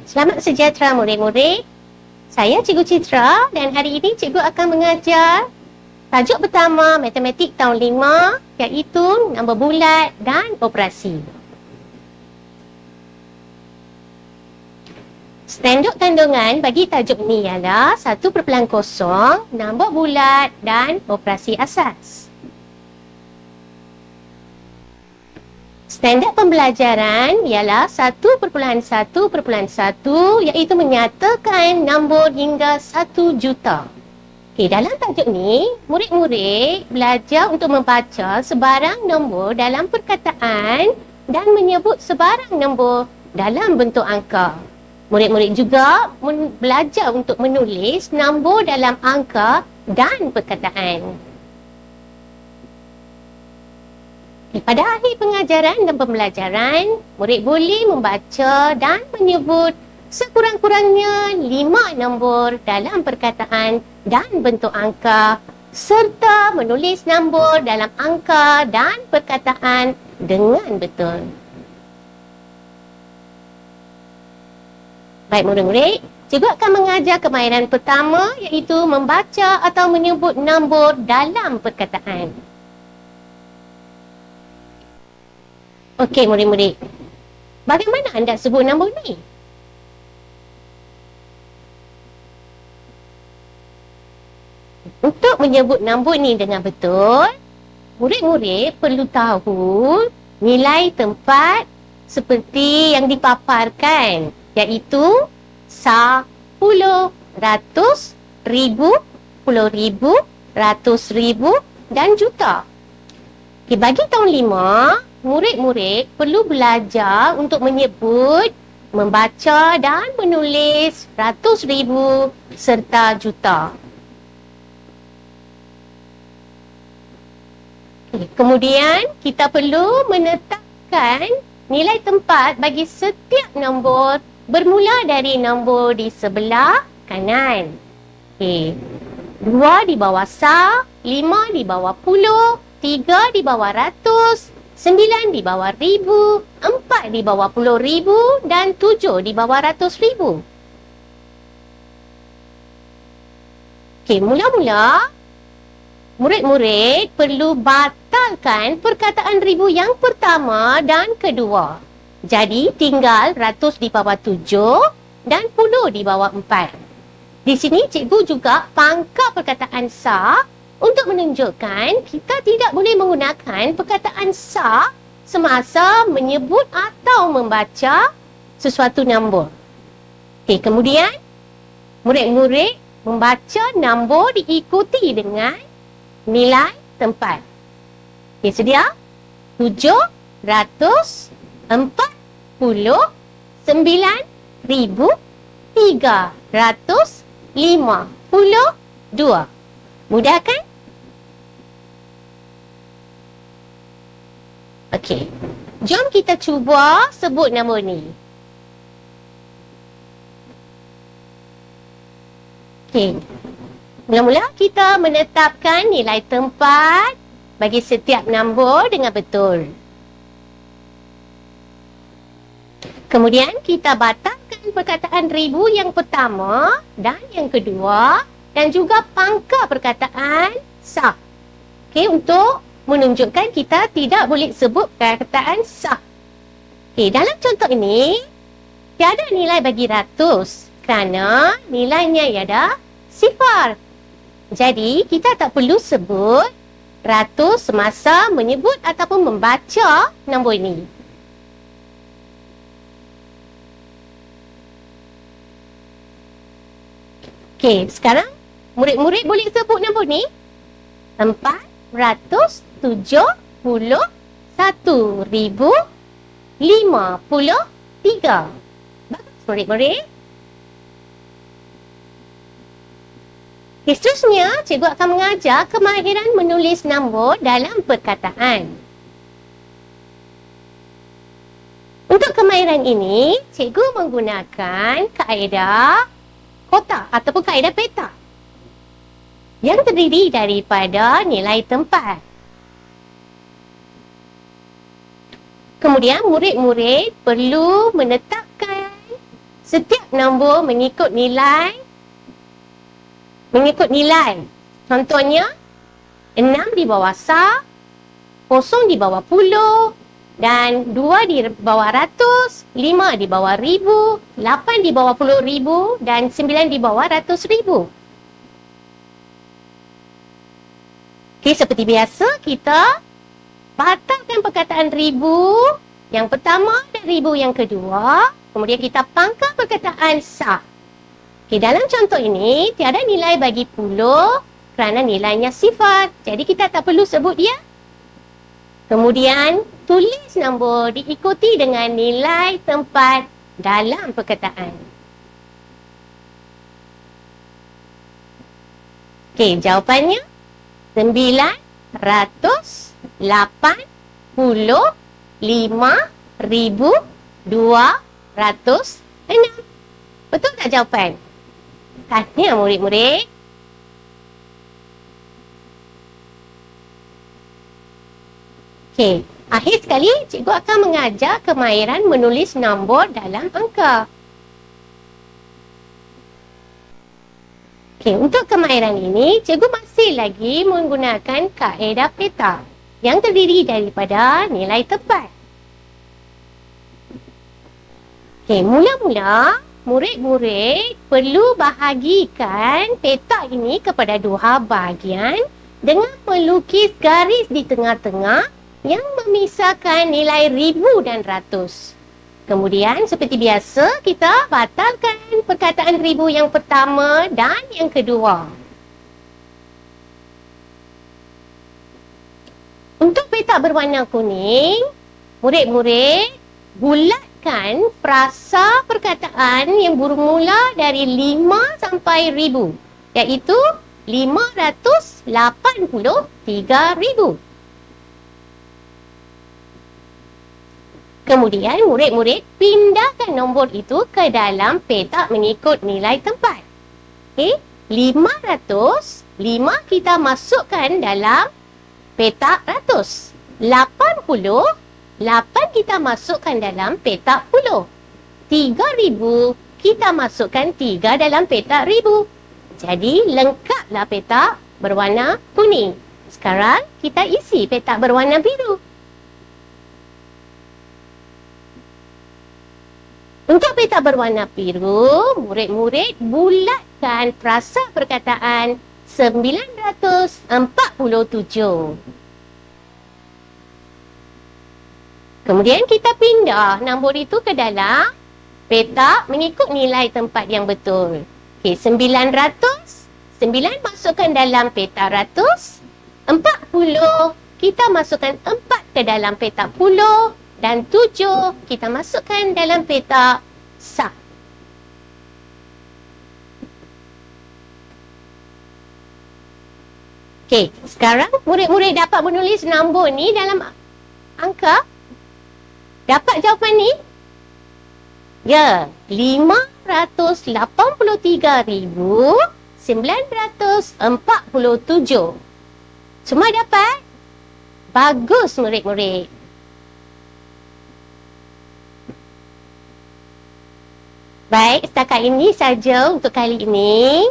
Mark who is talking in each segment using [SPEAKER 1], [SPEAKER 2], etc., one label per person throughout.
[SPEAKER 1] Selamat sejahtera murid-murid. Saya Cikgu Citra dan hari ini cikgu akan mengajar tajuk pertama Matematik tahun 5 iaitu nombor bulat dan operasi. Standard kandungan bagi tajuk ini ialah 1.0 nombor bulat dan operasi asas. Standard pembelajaran ialah 1.1.1 iaitu menyatakan nombor hingga 1 juta. Okey, dalam tajuk ni, murid-murid belajar untuk membaca sebarang nombor dalam perkataan dan menyebut sebarang nombor dalam bentuk angka. Murid-murid juga belajar untuk menulis nombor dalam angka dan perkataan. Pada akhir pengajaran dan pembelajaran, murid boleh membaca dan menyebut sekurang-kurangnya 5 nombor dalam perkataan dan bentuk angka serta menulis nombor dalam angka dan perkataan dengan betul. Baik murid-murid, cikgu akan mengajar kemahiran pertama iaitu membaca atau menyebut nombor dalam perkataan. Okey murid-murid, bagaimana anda sebut nombor ni? Untuk menyebut nombor ni dengan betul, murid-murid perlu tahu nilai tempat seperti yang dipaparkan, iaitu 10, ratus, ribu, puluh ribu, ratus ribu dan juta. Okay, bagi tahun 5, murid-murid perlu belajar untuk menyebut, membaca dan menulis ratus ribu serta juta. Okay, kemudian kita perlu menetapkan nilai tempat bagi setiap nombor bermula dari nombor di sebelah kanan. Okay. 2 di bawah sah, 5 di bawah puluh, 3 di bawah ratus, 9 di bawah ribu, 4 di bawah puluh ribu dan 7 di bawah ratus ribu. Okey, mula-mula murid-murid perlu batalkan perkataan ribu yang pertama dan kedua. Jadi tinggal ratus di bawah 7 dan puluh di bawah 4. Di sini cikgu juga pangkal perkataan sah untuk menunjukkan kita tidak boleh menggunakan perkataan sah semasa menyebut atau membaca sesuatu nombor. Okey, kemudian murid-murid membaca nombor diikuti dengan nilai tempat. Okey, sedia? 700, 40, 9,000, 352. Mudah kan? Okey. Jom kita cuba sebut nombor ni. Okey. Mula-mula kita menetapkan nilai tempat bagi setiap nombor dengan betul. Kemudian kita batalkan perkataan ribu yang pertama dan yang kedua dan juga pangkal perkataan sah. Okey, untuk menunjukkan kita tidak boleh sebut perkataan sah. Okey, dalam contoh ini tiada nilai bagi ratus kerana nilainya ialah sifar. Jadi kita tak perlu sebut ratus semasa menyebut ataupun membaca nombor ini. Okey, sekarang murid-murid boleh sebut nombor ni? 471,053. Bagus murid-murid. Okay, seterusnya, cikgu akan mengajar kemahiran menulis nombor dalam perkataan. Untuk kemahiran ini, cikgu menggunakan kaedah kotak ataupun kaedah peta yang terdiri daripada nilai tempat. Kemudian murid-murid perlu menetapkan setiap nombor mengikut nilai. Contohnya, 6 di bawah sah, 0 di bawah puluh, dan 2 di bawah ratus, 5 di bawah ribu, 8 di bawah 10,000, dan 9 di bawah 100,000. Okey, seperti biasa, kita batalkan perkataan ribu yang pertama dan ribu yang kedua. Kemudian kita pangkal perkataan sah. Okey, dalam contoh ini, tiada nilai bagi puluh kerana nilainya sifar. Jadi, kita tak perlu sebut dia. Kemudian, tulis nombor diikuti dengan nilai tempat dalam perkataan. Okey, jawapannya 985,206. Betul tak jawapan? Tahniah murid-murid. Okey, akhir sekali cikgu akan mengajar kemahiran menulis nombor dalam angka. Okey, untuk kemahiran ini, cikgu masih lagi menggunakan kaedah peta yang terdiri daripada nilai tepat. Okey, mula-mula murid-murid perlu bahagikan peta ini kepada dua bahagian dengan melukis garis di tengah-tengah yang memisahkan nilai ribu dan ratus. Kemudian seperti biasa kita batalkan perkataan ribu yang pertama dan yang kedua. Untuk peta berwarna kuning, murid-murid bulatkan frasa perkataan yang bermula dari 5 sampai 1000, iaitu 583,000. Kemudian murid-murid pindahkan nombor itu ke dalam petak mengikut nilai tempat. Okey, 500, 5 kita masukkan dalam petak ratus. 80, 8 kita masukkan dalam petak puluh. 3,000 kita masukkan 3 dalam petak ribu. Jadi lengkaplah petak berwarna kuning. Sekarang kita isi petak berwarna biru. Untuk peta berwarna biru, murid-murid bulatkan frasa perkataan 947. Kemudian kita pindah nombor itu ke dalam peta mengikut nilai tempat yang betul. Okey, 900, 9 masukkan dalam peta ratus, 40 kita masukkan 4 ke dalam peta puluh, dan 7 kita masukkan dalam peta sah. Okey, sekarang murid-murid dapat menulis nombor ni dalam angka. Dapat jawapan ni? Ya, 583,947. Semua dapat? Bagus murid-murid. Baik, setakat ini saja untuk kali ini.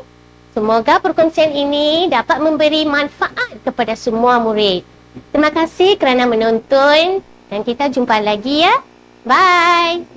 [SPEAKER 1] Semoga perkongsian ini dapat memberi manfaat kepada semua murid. Terima kasih kerana menonton dan kita jumpa lagi ya. Bye.